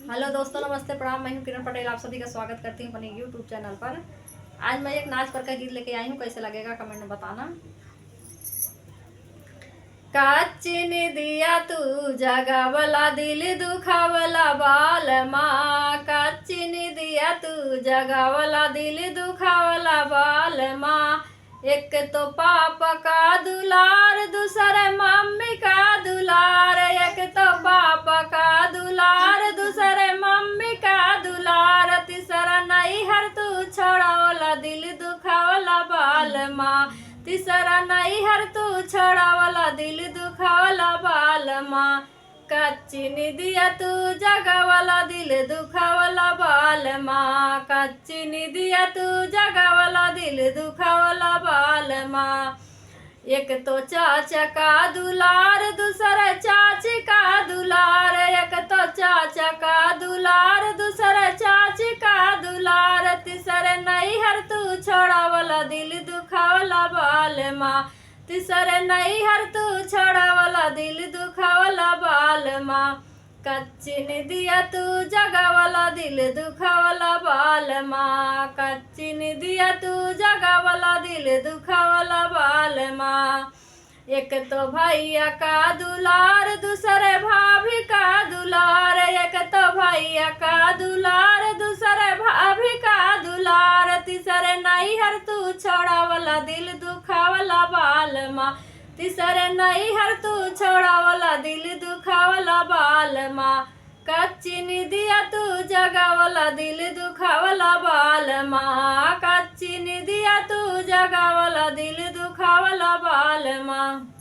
Hello दोस्तों, नमस्ते, प्रणाम। मैं हूं किरण पटेल, आप सभी का स्वागत करती हूं अपने यूट्यूब चैनल पर। आज मैं एक नाच पर का गीत लेके आई हूं, कैसे लगेगा कमेंट में बताना। काचिनी दिया तू जगावला दिल दुखावला बाल माँ, काचिनी दिया तू जगावला दिल दुखावला बाल माँ। एक तो पापा का दुलार, दूसरे मम्मी का दुलार। एक तो पापा का दुलार, दूसरे मम्मी का दुलार। तीसरा नहीं हर तू छोड़ावला दिल दुखावला बाल माँ। तीसरा नहीं हर तू छोड़ावला दिल दुखावला बाल माँ। कच्ची निदिया तू जगावला दिल दुखावला बाल माँ। कच्ची निदिया तू जगावला दिल दुखावला बाल माँ। एक तो चाचा का दुलार, दूसरा चाची का दुलार। एक तो चाचा का दुलार, दूसरा चाची का दुलार। तीसरे नहीं हर तू छोड़ावला दिल दुखावला बाल माँ। तीसरे नहीं हर तू छोड़ावला दिल दुखावला बाल माँ। कच्ची निदिया तू जगावला दिल दुखावला बाल माँ। कच्ची निदिया तू जगावला दिल दुखावला बाल माँ। एक तो भैया का दुलार, दूसरे भाभी का दुलार। एक तो भैया का दुलार, दूसरे भाभी का दुलार। तीसरे नहीं हर तू छोड़ावला दिल दुखावला बाल माँ। तीसरे नहीं हर तू छोड़ावला दिल दुखावला बाल माँ। कच्ची निदिया तू जगावला दिल दुखावला बाल माँ। कच्ची निदिया तू जगावला दिल दुखावला बाल माँ।